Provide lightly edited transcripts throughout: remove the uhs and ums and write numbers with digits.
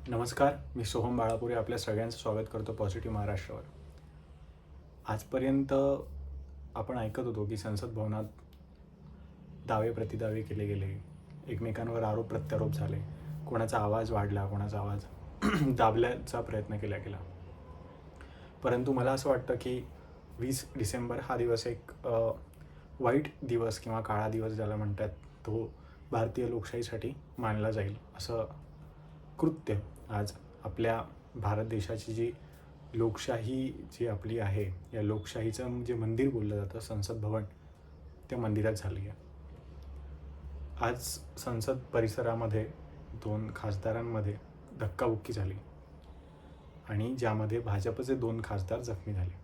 नमस्कार, मी सोहम बाळापुरे आपल्या सगळ्यांचं स्वागत करतो पॉझिटिव्ह महाराष्ट्रावर. आजपर्यंत आपण ऐकत होतो की संसद भवनात दावे प्रतिदावे केले गेले, एकमेकांवर आरोप प्रत्यारोप झाले, कोणाचा आवाज वाढला, कोणाचा आवाज दाबल्याचा प्रयत्न केला गेला. परंतु मला असं वाटतं की 20 डिसेंबर हा दिवस एक वाईट दिवस किंवा काळा दिवस ज्याला म्हणतात, तो भारतीय लोकशाहीसाठी मानला जाईल. असं कृत्य आज आपल्या भारत देशाची जी लोकशाही जी आपली आहे, या लोकशाहीचं जे मंदिर बोललं जातं संसद भवन, त्या मंदिरात झाली आहे. आज संसद परिसरामध्ये 2 खासदारांमध्ये धक्काबुक्की झाली आणि ज्यामध्ये भाजपचे 2 खासदार जखमी झाले.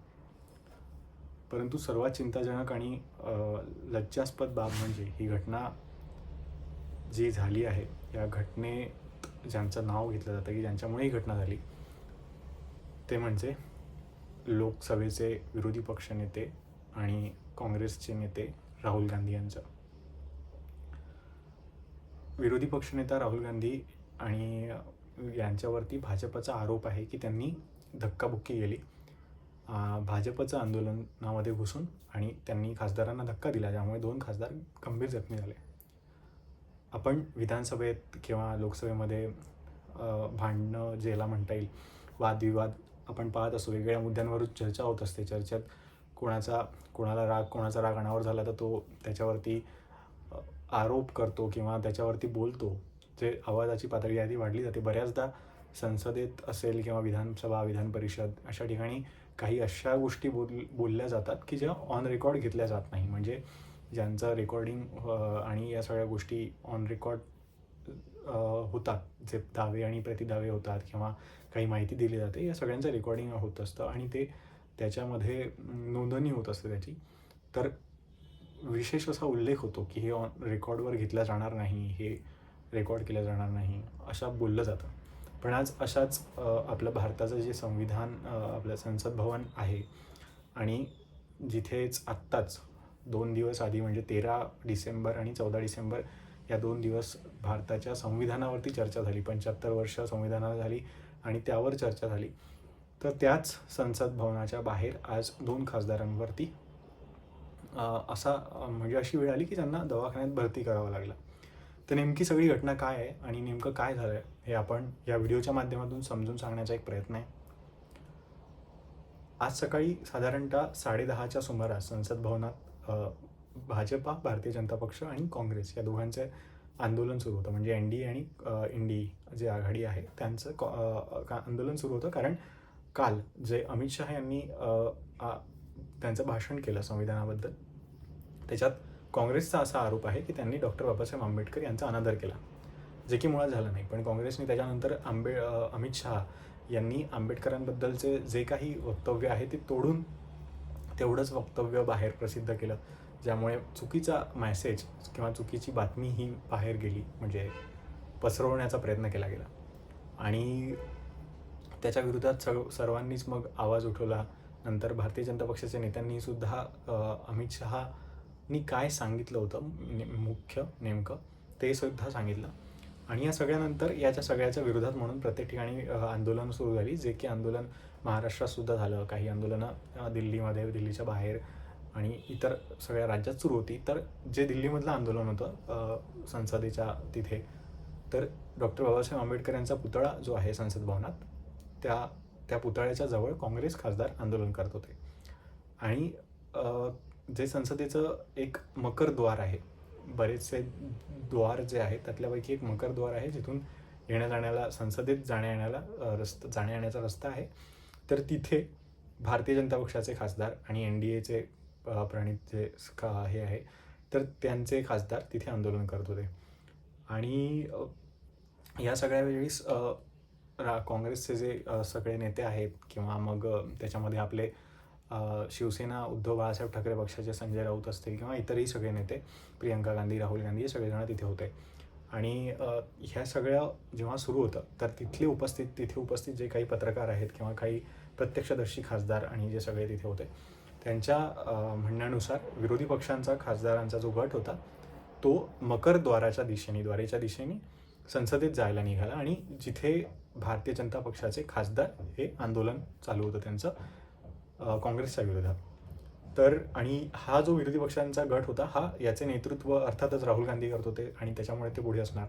परंतु सर्वात चिंताजनक आणि लज्जास्पद बाब म्हणजे ही घटना जी झाली आहे, या घटनेत ज्यांचं नाव घेतलं जातं की ज्यांच्यामुळे ही घटना झाली, ते म्हणजे लोकसभेचे विरोधी पक्षनेते आणि काँग्रेसचे नेते राहुल गांधी यांचं. विरोधी पक्षनेता राहुल गांधी आणि यांच्यावरती भाजपचा आरोप आहे की त्यांनी धक्काबुक्की केली, भाजपचं आंदोलनामध्ये घुसून, आणि त्यांनी खासदारांना धक्का दिला, ज्यामुळे 2 खासदार गंभीर जखमी झाले. आपण विधानसभेत किंवा लोकसभेमध्ये भांडणं ज्याला म्हणता येईल, वादविवाद आपण पाहत असतो, वेगवेगळ्या मुद्द्यांवरून चर्चा होत असते. चर्चेत कोणाचा राग अनावर झाला तर तो त्याच्यावरती आरोप करतो किंवा त्याच्यावरती बोलतो, जे आवाजाची पातळी आधी वाढली जाते. बऱ्याचदा संसदेत असेल किंवा विधानसभा, विधान परिषद अशा ठिकाणी काही अशा गोष्टी बोलल्या जातात की ज्या ऑन रेकॉर्ड घेतल्या जात नाही. म्हणजे ज्यांचं रेकॉर्डिंग आणि या सगळ्या गोष्टी ऑन रेकॉर्ड होतात, जे दावे आणि प्रतिदावे होतात किंवा काही माहिती दिली जाते, या सगळ्यांचं रेकॉर्डिंग होत असतं आणि ते त्याच्यामध्ये नोंदणी होत असते त्याची. तर विशेष असा उल्लेख होतो की हे ऑन रेकॉर्डवर घेतला जाणार नाही, हे रेकॉर्ड केलं जाणार नाही, अशा बोललं जातं. पण आज अशाच आपलं भारताचं जे संविधान, आपलं संसद भवन आहे, आणि जिथेच आत्ताच 2 दिवस आधी म्हणजे 13 डिसेंबर आणि 14 डिसेंबर या 2 दिवस भारताच्या संविधानावरती चर्चा झाली. 75 वर्ष संविधानाला झाली आणि त्यावर चर्चा झाली. तर त्याच संसद भवनाच्या बाहेर आज 2 खासदारांवरती म्हणजे अशी वेळ आली की त्यांना दवाखान्यात भरती करावं लागलं. तर नेमकी सगळी घटना काय आहे आणि नेमकं काय झालं आहे, हे आपण या व्हिडिओच्या माध्यमातून समजून सांगण्याचा एक प्रयत्न आहे. आज सकाळी साधारणतः 10:30च्या सुमारास संसद भवनात भाजपा, भारतीय जनता पक्ष आणि काँग्रेस या दोघांचे आंदोलन सुरू होतं. म्हणजे NDA आणि इंडी जे आघाडी आहे त्यांचं आंदोलन सुरू होतं. कारण काल जे अमित शहा यांनी त्यांचं भाषण केलं संविधानाबद्दल, त्याच्यात काँग्रेसचा असा आरोप आहे की त्यांनी डॉक्टर बाबासाहेब आंबेडकर यांचा अनादर केला, जे की मुळात झालं नाही. पण काँग्रेसने त्याच्यानंतर अमित शहा यांनी आंबेडकरांबद्दलचे जे काही वक्तव्य आहे ते तोडून तेवढंच वक्तव्य बाहेर प्रसिद्ध केलं, ज्यामुळे चुकीचा मेसेज किंवा चुकीची बातमी ही बाहेर गेली, म्हणजे पसरवण्याचा प्रयत्न केला गेला. आणि त्याच्या विरोधात सर्वांनीच मग आवाज उठवला. नंतर भारतीय जनता पक्षाच्या नेत्यांनी सुद्धा अमित शहानी काय सांगितलं होतं नेमकं ते सुद्धा सांगितलं. आणि या सगळ्यानंतर याच्या सगळ्याच्या विरोधात म्हणून प्रत्येक ठिकाणी आंदोलन सुरू झाली, जे की आंदोलन महाराष्ट्रात सुद्धा झालं. काही आंदोलनं दिल्लीमध्ये, दिल्लीच्या बाहेर आणि इतर सगळ्या राज्यात सुरू होती. तर जे दिल्लीमधलं आंदोलन होतं संसदेच्या तिथे, तर डॉक्टर बाबासाहेब आंबेडकर यांचा पुतळा जो आहे संसद भवनात, त्या पुतळ्याच्या जवळ काँग्रेस खासदार आंदोलन करत होते. आणि जे संसदेचं एक मकर द्वार आहे, बरेचसे द्वार जे आहेत त्यातल्यापैकी एक मकर द्वार आहे, जिथून संसदेत जाण्या येण्याचा रस्ता आहे. तर तिथे भारतीय जनता पक्षाचे खासदार आणि NDAचे प्रणित जे हे आहे, तर त्यांचे खासदार तिथे आंदोलन करत होते. आणि या सगळ्या वेळेस काँग्रेसचे जे सगळे नेते आहेत किंवा मग त्याच्यामध्ये आपले शिवसेना उद्धव बाळासाहेब ठाकरे पक्षाचे संजय राऊत असतील किंवा इतरही सगळे नेते, प्रियंका गांधी, राहुल गांधी, हे सगळेजण तिथे होते. आणि ह्या सगळ्या जेव्हा सुरू होतं, तर तिथे उपस्थित जे काही पत्रकार आहेत किंवा काही प्रत्यक्षदर्शी खासदार आणि जे सगळे तिथे होते, त्यांच्या म्हणण्यानुसार विरोधी पक्षांचा खासदारांचा जो गट होता, तो मकर द्वारेच्या दिशेने संसदेत जायला निघाला. आणि जिथे भारतीय जनता पक्षाचे खासदार हे आंदोलन चालू होतं त्यांचं काँग्रेसच्या विरोधात. तर आणि हा जो विरोधी पक्षांचा गट होता हा याचे नेतृत्व अर्थातच राहुल गांधी करत होते आणि त्याच्यामुळे ते पुढे असणार.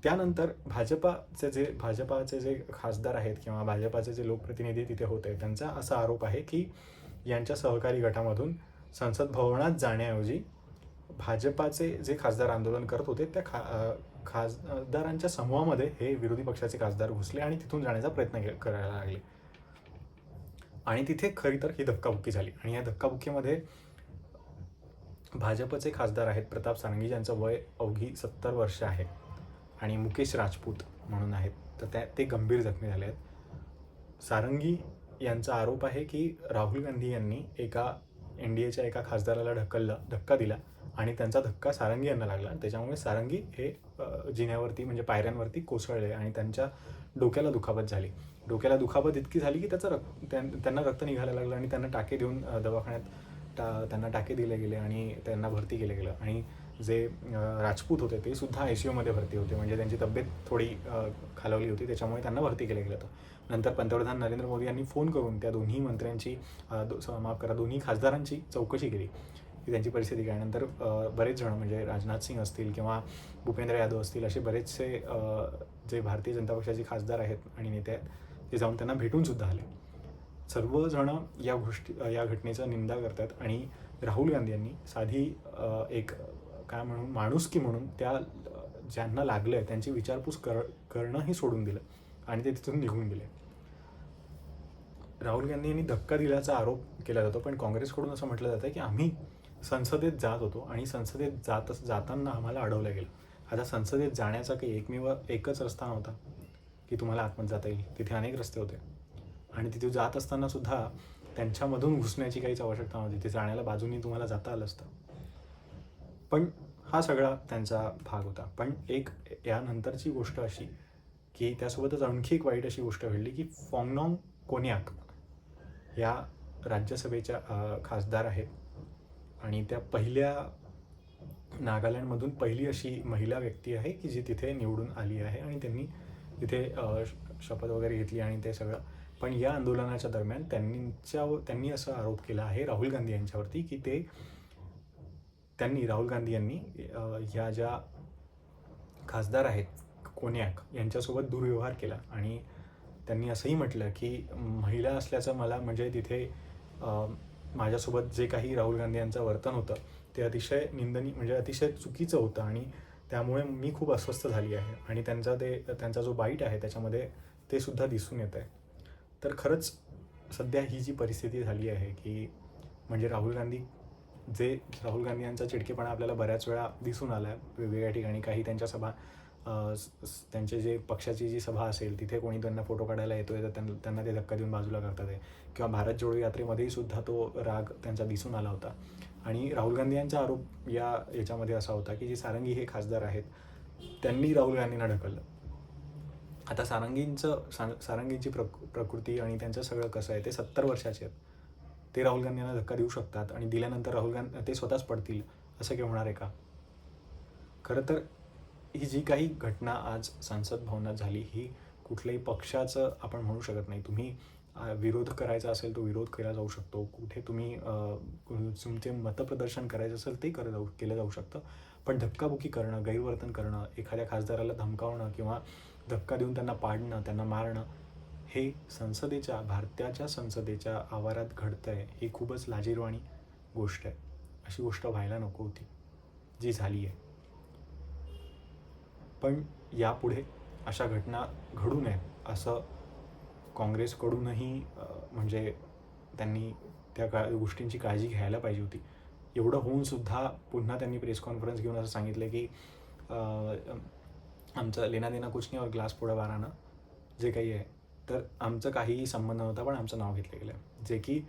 त्यानंतर भाजपाचे जे खासदार आहेत किंवा भाजपाचे जे लोकप्रतिनिधी तिथे होते त्यांचा असा आरोप आहे की यांच्या सहकारी गटामधून संसद भवनात जाण्याऐवजी भाजपाचे जे खासदार आंदोलन करत होते त्या खासदारांच्या समूहामध्ये हे विरोधी पक्षाचे खासदार घुसले आणि तिथून जाण्याचा प्रयत्न करायला लागले. आणि तिथे खरी तर ही धक्काबुक्की झाली. आणि या धक्काबुक्कीमध्ये भाजपचे खासदार आहेत प्रताप सारंगी, ज्यांचं वय अवघी 70 वर्ष आहे, आणि मुकेश राजपूत म्हणून आहेत, तर ते गंभीर जखमी झाले आहेत. सारंगी यांचा आरोप आहे की राहुल गांधी यांनी NDAच्या एका खासदाराला धक्का दिला आणि त्यांचा धक्का सारंगी यांना लागला. त्याच्यामुळे सारंगी हे जिन्यावरती म्हणजे पायऱ्यांवरती कोसळले आणि त्यांच्या डोक्याला दुखापत झाली. डोक्याला दुखापत इतकी झाली की त्यांना रक्त निघायला लागलं आणि त्यांना टाके देऊन दवाखान्यात त्यांना टाके दिले गेले आणि त्यांना भरती केलं गेलं. आणि जे राजपूत होते ते सुद्धा ICUमध्ये भरती होते, म्हणजे त्यांची तब्येत थोडी खालावली होती, त्याच्यामुळे त्यांना भरती केलं गेलं होतं. नंतर पंतप्रधान नरेंद्र मोदी यांनी फोन करून त्या दोन्ही मंत्र्यांची दोन्ही खासदारांची चौकशी केली की त्यांची परिस्थिती काय. नंतर बरेच जण म्हणजे राजनाथ सिंग असतील किंवा भूपेंद्र यादव असतील असे बरेचसे जे भारतीय जनता पक्षाचे खासदार आहेत आणि नेते आहेत ते जाऊन त्यांना भेटून सुद्धा आले. सर्वजण या घटनेचा निंदा करतात आणि राहुल गांधी यांनी साधी एक काय म्हणून माणुसकी म्हणून त्या ज्यांना लागलं आहे त्यांची विचारपूस करणंही सोडून दिलं आणि ते तिथून निघून गेले. राहुल गांधी यांनी धक्का दिल्याचा आरोप केला जातो, पण काँग्रेसकडून असं म्हटलं जातं की आम्ही संसदेत जात होतो आणि संसदेत जाताना आम्हाला अडवलं गेलं. आता संसदेत जाण्याचा काही एकच रस्ता नव्हता की तुम्हाला आतमध्ये जाता येईल, तिथे अनेक रस्ते होते आणि तिथे जात असताना सुद्धा त्यांच्यामधून घुसण्याची काहीच आवश्यकता नव्हती, तिथे जाण्याला बाजूनी तुम्हाला जाता आलं असतं. पण हा सगळा त्यांचा भाग होता. पण एक यानंतरची गोष्ट अशी की त्यासोबतच आणखी एक वाईट अशी गोष्ट घडली की फॉंगनॉंग कोन्याक या राज्यसभेच्या खासदार आहेत आणि त्या पहिल्या नागालँडमधून पहिली अशी महिला व्यक्ती आहे की जी तिथे निवडून आली आहे आणि त्यांनी तिथे शपथ वगैरे घेतली आणि ते सगळं. पण या आंदोलनाच्या दरम्यान त्यांनी असा आरोप केला आहे राहुल गांधी यांच्यावरती की राहुल गांधी यांनी ह्या ज्या खासदार आहेत कोन्याक यांच्यासोबत दुर्व्यवहार केला आणि त्यांनी असंही म्हटलं की महिला असल्याचं मला म्हणजे तिथे माझ्यासोबत जे काही राहुल गांधी यांचं वर्तन होतं ते अतिशय निंदनीय म्हणजे अतिशय चुकीचं होतं आणि त्यामुळे मी खूप अस्वस्थ झाली आहे आणि त्यांचा जो बाईट आहे त्याच्यामध्ये ते सुद्धा दिसून येत आहे. तर खरंच सध्या ही जी परिस्थिती झाली आहे की म्हणजे राहुल गांधी यांचा चिडकेपणा आपल्याला बऱ्याच वेळा दिसून आला आहे वेगवेगळ्या ठिकाणी. काही त्यांच्या सभा त्यांचे जे पक्षाची जी सभा असेल तिथे कोणी त्यांना फोटो काढायला येतोय तर त्यांना ते धक्का देऊन बाजूला करतात आहे किंवा भारत जोडो यात्रेमध्येही सुद्धा तो राग त्यांचा दिसून आला होता. आणि राहुल गांधी यांचा आरोप याच्यामध्ये असा होता की जे सारंगी हे खासदार आहेत त्यांनी राहुल गांधींना ढकललं. आता सारंगींची प्रकृती आणि त्यांचं सगळं कसं आहे, ते 70 वर्षाचे आहेत, ते राहुल गांधींना धक्का देऊ शकतात आणि दिल्यानंतर राहुल गांधी ते स्वतःच पडतील असं काही होणार आहे का? खरं तर ही जी काही घटना आज संसद भवनात झाली ही कुठल्याही पक्षाचं आपण म्हणू शकत नाही. तुम्ही विरोध करायचा असेल तो विरोध केला जाऊ शकतो, कुठे तुम्ही तुमचे मतप्रदर्शन करायचं असेल ते केलं जाऊ शकतं, पण धक्काबुक्की करणं, गैरवर्तन करणं, एखाद्या खासदाराला धमकावणं किंवा धक्का देऊन त्यांना पाडणं, त्यांना मारणं हे भारताच्या संसदेच्या आवारात घडतंय ही खूपच लाजिरवाणी गोष्ट आहे. अशी गोष्ट व्हायला नको होती जी झाली आहे. पण यापुढे अशा घटना घडू नयेत असं काँग्रेसकडूनही म्हणजे त्यांनी त्या गोष्टींची काळजी घ्यायला पाहिजे होती. एवढं होऊन सुद्धा पुन्हा त्यांनी प्रेस कॉन्फरन्स घेऊन असं सांगितलं की आमचं लेना देना कुछ नाही और ग्लास फोड़ा बाराना जे काही आहे तर आमचं काहीही संबंध नव्हता, पण आमचं नाव घेतलं गेलं. जे की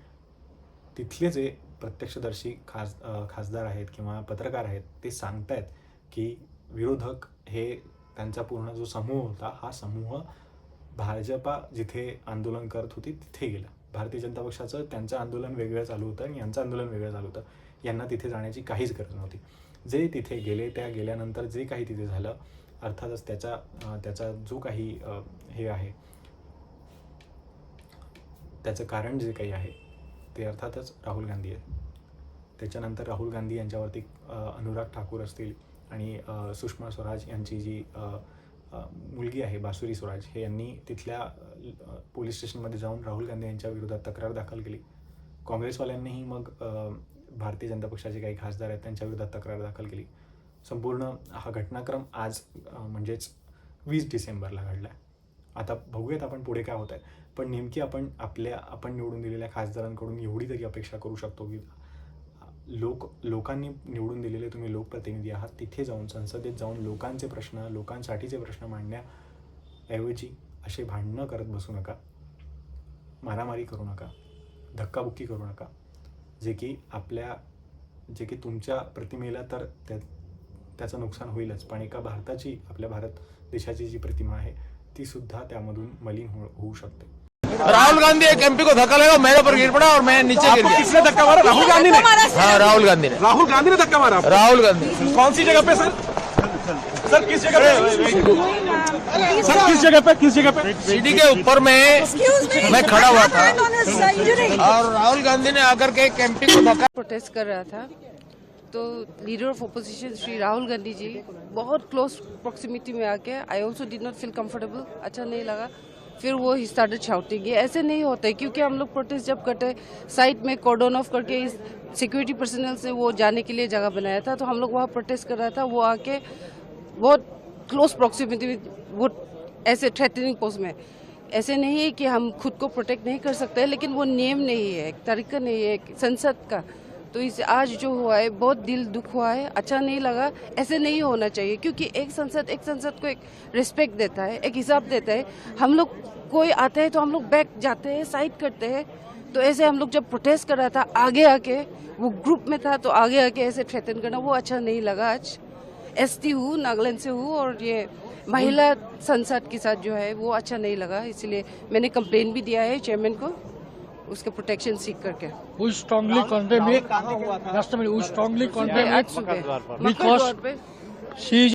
तिथले जे प्रत्यक्षदर्शी खासदार आहेत किंवा पत्रकार आहेत ते सांगतायत की विरोधक हे त्यांचा पूर्ण जो समूह होता हा समूह भाजपा जिथे आंदोलन करत होती तिथे गेला. भारतीय जनता पक्षाचं त्यांचं आंदोलन वेगळं चालू होतं आणि यांचं आंदोलन वेगळं चालू होतं. यांना तिथे जाण्याची काहीच गरज नव्हती. जे तिथे गेले त्या गेल्यानंतर जे काही तिथे झालं अर्थातच त्याचा जो काही हे आहे, त्याचं कारण जे काही आहे ते अर्थातच राहुल गांधी आहे. त्याच्यानंतर राहुल गांधी यांच्यावरती अनुराग ठाकूर असतील आणि सुषमा स्वराज यांची जी मुलगी आहे बासुरी स्वराज, हे यांनी तिथल्या पोलीस स्टेशनमध्ये जाऊन राहुल गांधी यांच्या विरोधात तक्रार दाखल केली. काँग्रेसवाल्यांनीही मग भारतीय जनता पक्षाचे काही खासदार आहेत त्यांच्या विरोधात तक्रार दाखल केली. संपूर्ण हा घटनाक्रम आज म्हणजेच 20 डिसेंबरला घडला आहे. आता बघूयात आपण पुढे काय होत आहे. पण नेमकी आपण निवडून दिलेल्या खासदारांकडून एवढी तरी अपेक्षा करू शकतो की लोकांनी निवडून दिलेले तुम्ही लोकप्रतिनिधी आहात, तिथे जाऊन संसदेत जाऊन लोकांचे प्रश्न, लोकांसाठीचे प्रश्न मांडण्याऐवजी असे भांडणं करत बसू नका, मारामारी करू नका, धक्काबुक्की करू नका, जे की तुमच्या प्रतिमेला तर त्याचं नुकसान होईलच, पण एका आपल्या भारत देशाची जी प्रतिमा आहे ती सुद्धा त्यामधून मलिन होऊ शकते. राहुल गांधी एक एमपी को धक्का लगा, मेरे पर गिर पड़ा और मैं नीचे गिर गया. किसने धक्का मारा? राहुल गांधी ने? हाँ, राहुल गांधी ने. राहुल गांधी ने धक्का मारा? राहुल गांधी. कौन सी जगह पे सर? सर किस जगह पे? सर किस जगह पे? सीढ़ी के ऊपर मैं खड़ा हुआ था और राहुल गांधी ने आकर के एक एमपी को धक्का. प्रोटेस्ट कर रहा था तो leader of opposition Shri Rahul Gandhi ji बहुत क्लोज प्रॉक्सिमिटी में आके I also did not feel comfortable, अच्छा नहीं लगा. फिर वो ही स्टार्टेड शाउटिंग. ये ऐसे नहीं होते, क्योंकि हम लोग प्रोटेस्ट जब करते साइड में कॉर्डन ऑफ करके इस सिक्योरिटी पर्सनल से वो जाने के लिए जगह बनाया था, तो हम लोग वहाँ प्रोटेस्ट कर रहा था. वो आके बहुत क्लोज प्रॉक्सिमिटी में वो ऐसे थ्रेटनिंग पोस्ट में. ऐसे नहीं है कि हम खुद को प्रोटेक्ट नहीं कर सकते, लेकिन वो नियम नहीं है, एक तरीका नहीं है संसद का. तो इस आज जो हुआ है बहुत दिल दुख हुआ है, अच्छा नहीं लगा. ऐसे नहीं होना चाहिए, क्योंकि एक संसद को एक रिस्पेक्ट देता है, एक हिसाब देता है. हम लोग कोई आता है तो हम लोग बैक जाते हैं, साइड करते हैं. तो ऐसे हम लोग जब प्रोटेस्ट कर रहा था आगे आके, वो ग्रुप में था तो आगे आके ऐसे थ्रेटन करना वो अच्छा नहीं लगा. आज एसटी हूँ, नागालैंड से हूँ, और ये महिला संसद के साथ जो है वो अच्छा नहीं लगा. इसलिए मैंने कंप्लेन भी दिया है चेयरमैन को, उसके प्रोटेक्शन सीख करके. We strongly condemn it. Just a minute. We strongly condemn आज it सुबह because she is